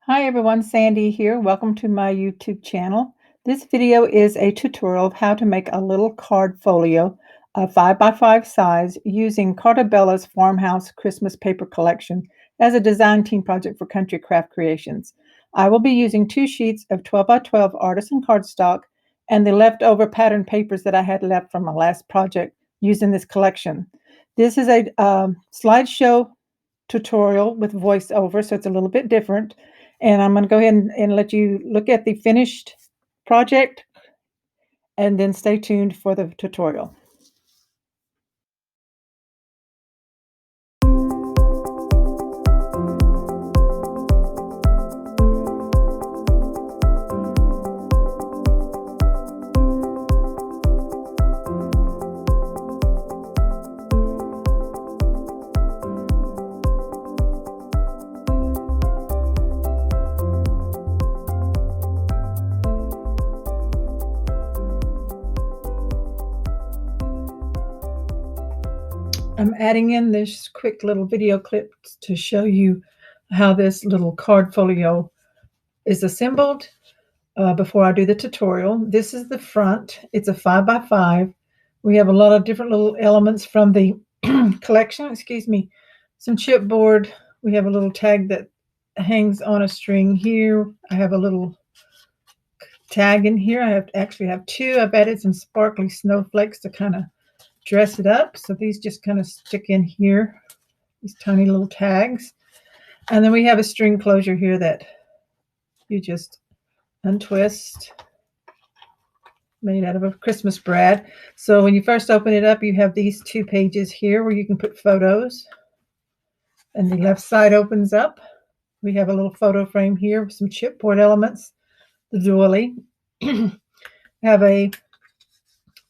Hi everyone, Sandy here. Welcome to my YouTube channel. This video is a tutorial of how to make a little card folio of 5x5 size using Carta Bella's Farmhouse Christmas paper collection as a design team project for Country Craft Creations. I will be using 2 sheets of 12x12 Artisan cardstock and the leftover pattern papers that I had left from my last project using this collection. This is a slideshow tutorial with voiceover, so it's a little bit different. And I'm going to go ahead and let you look at the finished project and then stay tuned for the tutorial. I'm adding in this quick little video clip to show you how this little card folio is assembled before I do the tutorial. This is the front. It's a 5x5. We have a lot of different little elements from the collection. Excuse me. Some chipboard. We have a little tag that hangs on a string here. I have a little tag in here. I actually have two. I've added some sparkly snowflakes to kind of dress it up. So these just kind of stick in here, these tiny little tags. And then we have a string closure here that you just untwist, made out of a Christmas brad. So when you first open it up, you have these 2 pages here where you can put photos. And the left side opens up. We have a little photo frame here with some chipboard elements, the doily. Have a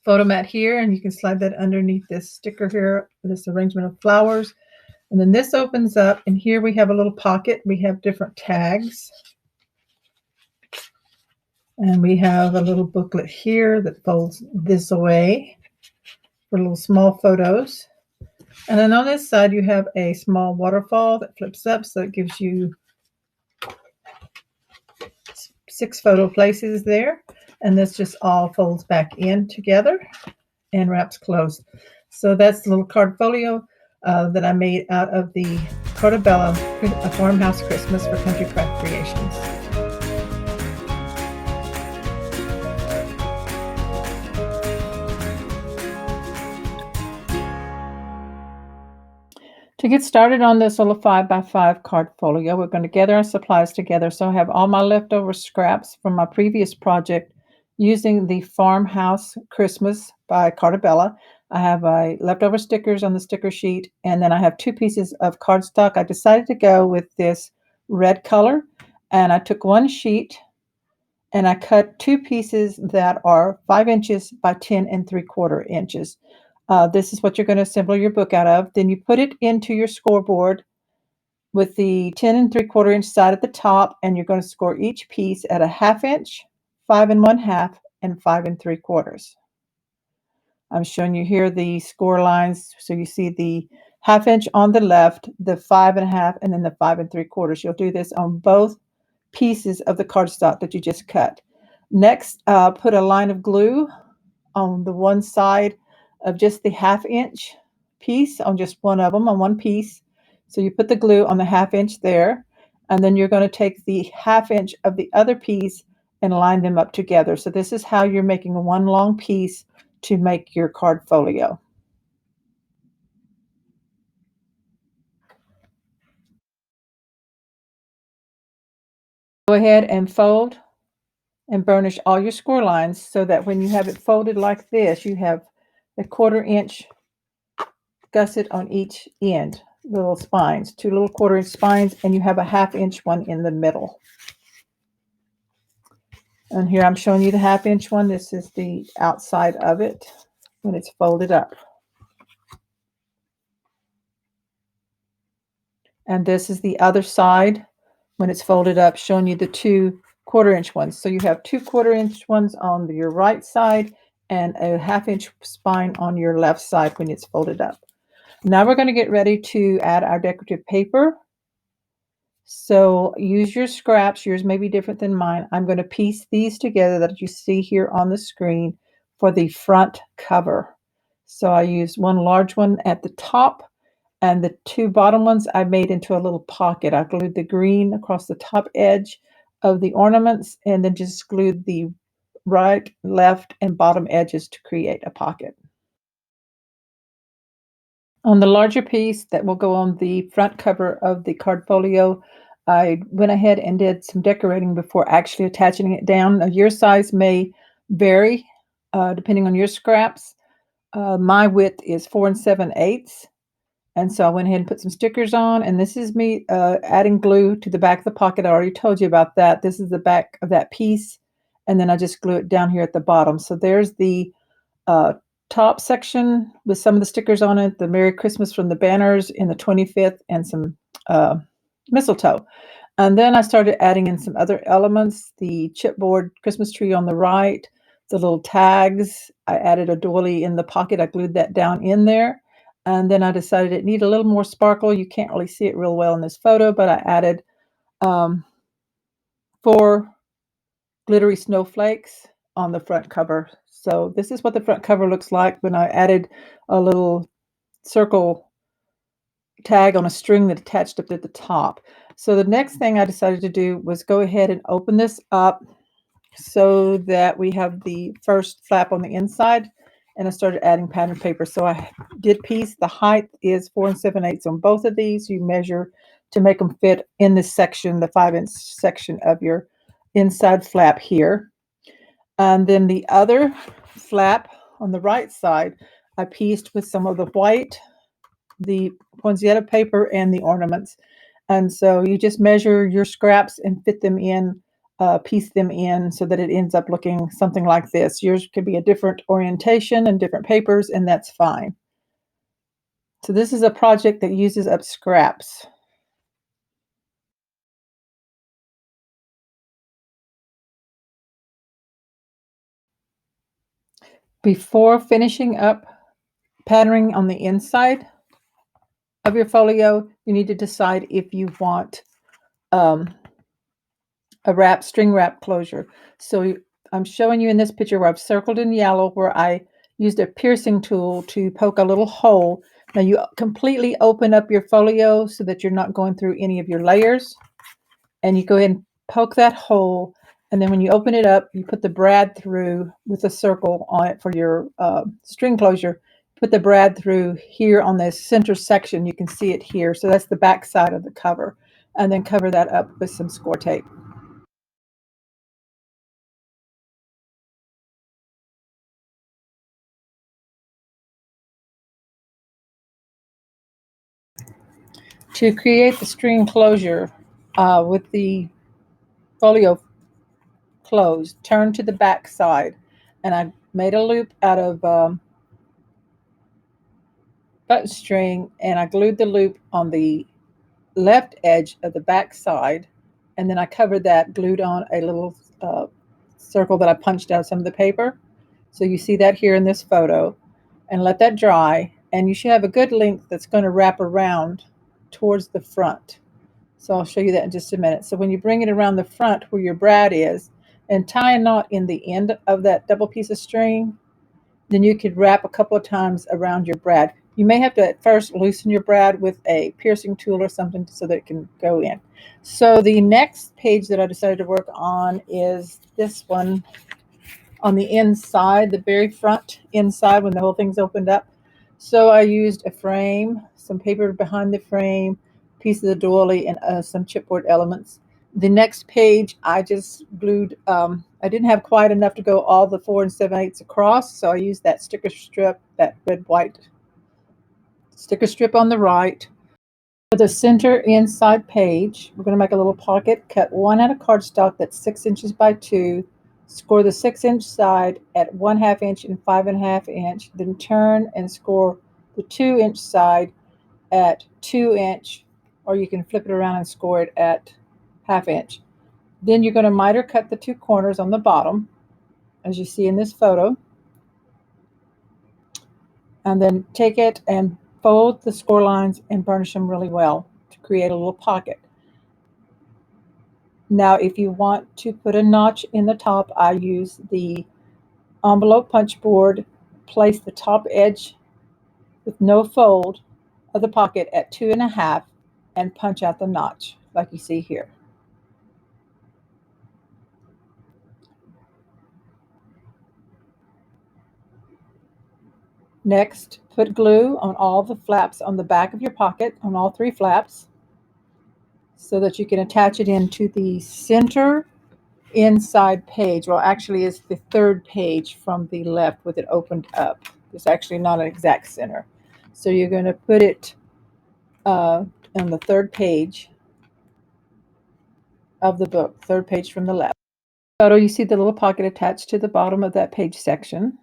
photo mat here, and you can slide that underneath this sticker here, this arrangement of flowers. And then this opens up, and here we have a little pocket. We have different tags. And we have a little booklet here that folds this away for little small photos. And then on this side, you have a small waterfall that flips up, so it gives you 6 photo places there. And this just all folds back in together and wraps closed. So that's the little card folio that I made out of the Carta Bella Farmhouse Christmas for Country Craft Creations. To get started on this little 5x5 card folio, we're going to gather our supplies together. So I have all my leftover scraps from my previous project using the Farmhouse Christmas by Carta Bella. I have leftover stickers on the sticker sheet, and then I have 2 pieces of cardstock. I decided to go with this red color, and I took 1 sheet and I cut 2 pieces that are 5 inches by 10 3/4 inches. This is what you're going to assemble your book out of. Then you put it into your scoreboard with the 10 3/4 inch side at the top, and you're going to score each piece at a 1/2 inch, 5 1/2, and 5 3/4. I'm showing you here the score lines. So you see the 1/2 inch on the left, the 5 1/2, and then the 5 3/4. You'll do this on both pieces of the cardstock that you just cut. Next, put a line of glue on the one side of just the 1/2 inch piece, on just one of them, on one piece. So you put the glue on the 1/2 inch there, and then you're going to take the 1/2 inch of the other piece and line them up together. So this is how you're making one long piece to make your card folio. Go ahead and fold and burnish all your score lines so that when you have it folded like this, you have a 1/4 inch gusset on each end, little spines, 2 little 1/4 inch spines, and you have a 1/2 inch one in the middle. And here I'm showing you the 1/2 inch one. This is the outside of it when it's folded up. And this is the other side when it's folded up, showing you the 2 1/4 inch ones. So you have 2 1/4 inch ones on your right side and a 1/2 inch spine on your left side when it's folded up. Now we're going to get ready to add our decorative paper. So use your scraps. Yours may be different than mine. I'm going to piece these together that you see here on the screen for the front cover. So I used one large one at the top, and the two bottom ones I made into a little pocket. I glued the green across the top edge of the ornaments and then just glued the right, left, and bottom edges to create a pocket. On the larger piece that will go on the front cover of the card folio, I went ahead and did some decorating before actually attaching it down. Now, your size may vary depending on your scraps. My width is 4 7/8, and so I went ahead and put some stickers on. And this is me adding glue to the back of the pocket. I already told you about that. This is the back of that piece, and then I just glue it down here at the bottom. So there's the uh, top section with some of the stickers on it, the Merry Christmas from the banners in the 25th, and some uh, mistletoe. And then I started adding in some other elements, the chipboard Christmas tree on the right, the little tags. I added a doily in the pocket. I glued that down in there. And then I decided it needed a little more sparkle. You can't really see it real well in this photo, but I added um, 4 glittery snowflakes on the front cover. So this is what the front cover looks like when I added a little circle tag on a string that attached up at the top. So the next thing I decided to do was go ahead and open this up so that we have the first flap on the inside, and I started adding pattern paper. So I did piece. The height is 4 7/8 on both of these. You measure to make them fit in this section, the 5-inch section of your inside flap here. And then the other flap on the right side, I pieced with some of the white, the poinsettia paper, and the ornaments. And so you just measure your scraps and fit them in, piece them in so that it ends up looking something like this. Yours could be a different orientation and different papers, and that's fine. So this is a project that uses up scraps. Before finishing up patterning on the inside of your folio, you need to decide if you want um, a string wrap closure. So I'm showing you in this picture where I've circled in yellow where I used a piercing tool to poke a little hole. Now you completely open up your folio so that you're not going through any of your layers, and you go ahead and poke that hole. And then when you open it up, you put the brad through with a circle on it for your string closure. Put the brad through here on this center section. You can see it here. So that's the back side of the cover. And then cover that up with some score tape. To create the string closure with the folio closed, turn to the back side, and I made a loop out of button string, and I glued the loop on the left edge of the back side, and then I covered that, glued on a little circle that I punched out of some of the paper. So you see that here in this photo, and let that dry, and you should have a good length that's going to wrap around towards the front. So I'll show you that in just a minute. So when you bring it around the front where your brad is and tie a knot in the end of that double piece of string, then you could wrap a couple of times around your brad. You may have to at first loosen your brad with a piercing tool or something so that it can go in. So the next page that I decided to work on is this one on the inside, the very front inside when the whole thing's opened up. So I used a frame, some paper behind the frame, piece of the doily, and some chipboard elements. The next page, I just glued, I didn't have quite enough to go all the 4 7/8 across, so I used that sticker strip, that red-white sticker strip on the right. For the center inside page, we're going to make a little pocket, cut one out of cardstock that's 6 inches by 2, score the 6-inch side at 1/2 inch and 5 1/2 inch, then turn and score the 2-inch side at 2 inch, or you can flip it around and score it at 1/2 inch. Then you're going to miter cut the 2 corners on the bottom, as you see in this photo, and then take it and fold the score lines and burnish them really well to create a little pocket. Now, if you want to put a notch in the top, I use the envelope punch board, place the top edge with no fold of the pocket at 2.5 and punch out the notch like you see here. Next, put glue on all the flaps on the back of your pocket, on all 3 flaps, so that you can attach it into the center inside page. Well, actually, it's the 3rd page from the left with it opened up. It's actually not an exact center. So you're going to put it on the 3rd page of the book, 3rd page from the left. Photo, you see the little pocket attached to the bottom of that page section.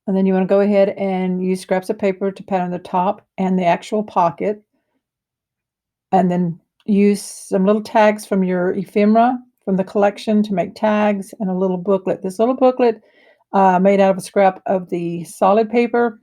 And then you want to go ahead and use scraps of paper to pattern the top and the actual pocket. And then use some little tags from your ephemera from the collection to make tags, and a little booklet. This little booklet made out of a scrap of the solid paper,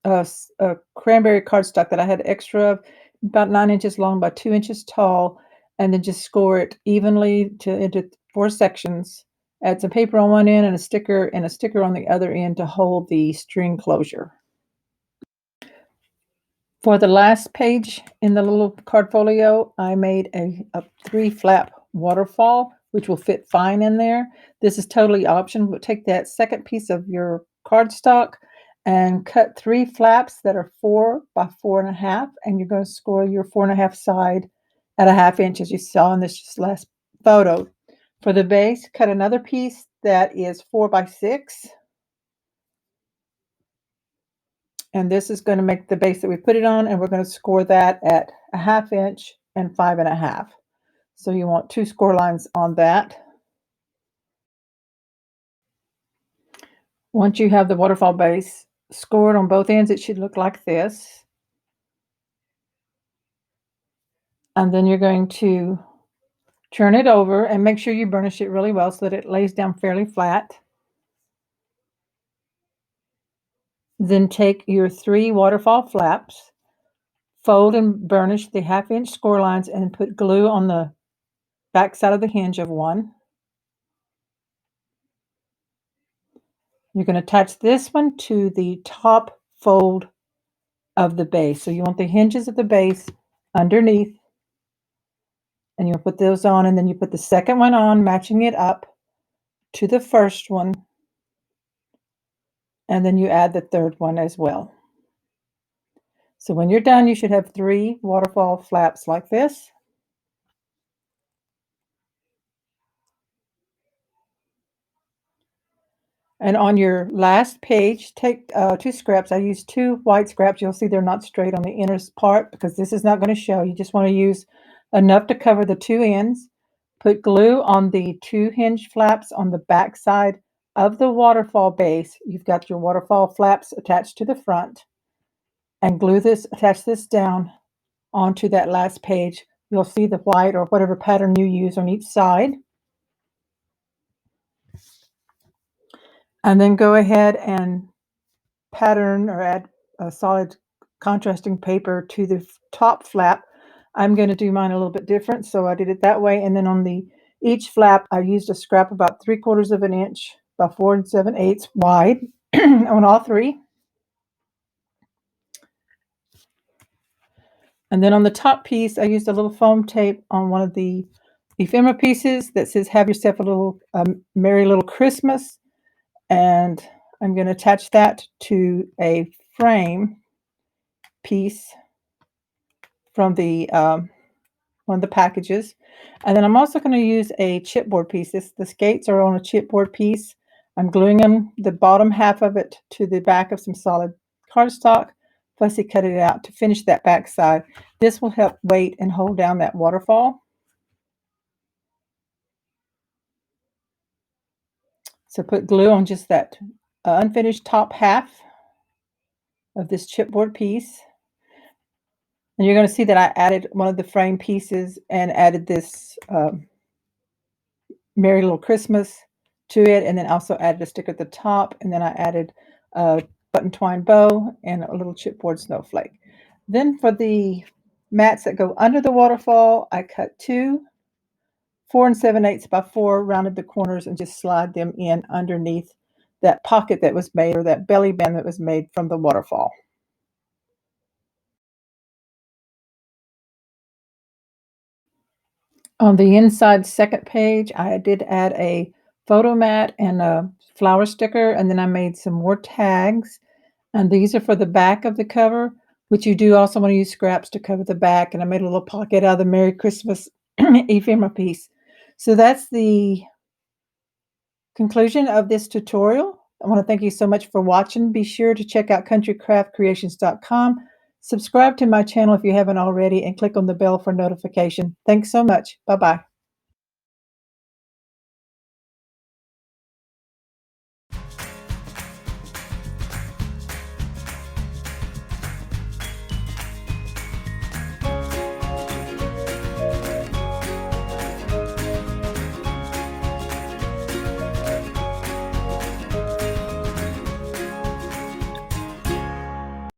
a cranberry cardstock that I had extra of, about 9 inches long by 2 inches tall, and then just score it evenly into 4 sections. Add some paper on one end and a sticker on the other end to hold the string closure. For the last page in the little card folio, I made a 3-flap waterfall, which will fit fine in there. This is totally optional, but take that second piece of your cardstock and cut 3 flaps that are 4 by 4.5, and you're going to score your 4.5 side at 1/2 inch, as you saw in this last photo. For the base, cut another piece that is 4 by 6. And this is going to make the base that we put it on, and we're going to score that at 1/2 inch and 5.5. So you want 2 score lines on that. Once you have the waterfall base scored on both ends, it should look like this. And then you're going to turn it over and make sure you burnish it really well so that it lays down fairly flat. Then take your 3 waterfall flaps, fold and burnish the 1/2 inch score lines, and put glue on the back side of the hinge of one. You're going to attach this one to the top fold of the base. So you want the hinges of the base underneath, and you'll put those on, and then you put the second one on, matching it up to the first one, and then you add the third one as well. So when you're done, you should have 3 waterfall flaps like this. And on your last page, take 2 scraps. I used 2 white scraps. You'll see they're not straight on the inner part because this is not going to show. You just want to use enough to cover the 2 ends. Put glue on the 2 hinge flaps on the back side of the waterfall base. You've got your waterfall flaps attached to the front. And attach this down onto that last page. You'll see the white or whatever pattern you use on each side. And then go ahead and pattern or add a solid contrasting paper to the top flap. I'm going to do mine a little bit different, so I did it that way. And then on each flap, I used a scrap about 3/4 of an inch by 4 7/8 wide on all 3. And then on the top piece, I used a little foam tape on one of the ephemera pieces that says, "Have yourself a little merry little Christmas." And I'm going to attach that to a frame piece from the one of the packages. And then I'm also going to use a chipboard piece. The skates are on a chipboard piece. I'm gluing them, the bottom half of it, to the back of some solid cardstock. Fussy cut it out to finish that back side. This will help weight and hold down that waterfall. So put glue on just that unfinished top half of this chipboard piece. And you're going to see that I added one of the frame pieces and added this Merry Little Christmas to it, and then also added a sticker at the top, and then I added a button twine bow and a little chipboard snowflake. Then for the mats that go under the waterfall. I cut two 4 7/8 by 4, rounded the corners, and just slide them in underneath that pocket that was made, or that belly band that was made from the waterfall. On the inside second page, I did add a photo mat and a flower sticker, and then I made some more tags, and these are for the back of the cover, which you do also want to use scraps to cover the back, and I made a little pocket out of the Merry Christmas ephemera piece. So that's the conclusion of this tutorial. I want to thank you so much for watching. Be sure to check out countrycraftcreations.com. Subscribe to my channel if you haven't already, and click on the bell for notification. Thanks so much. Bye-bye.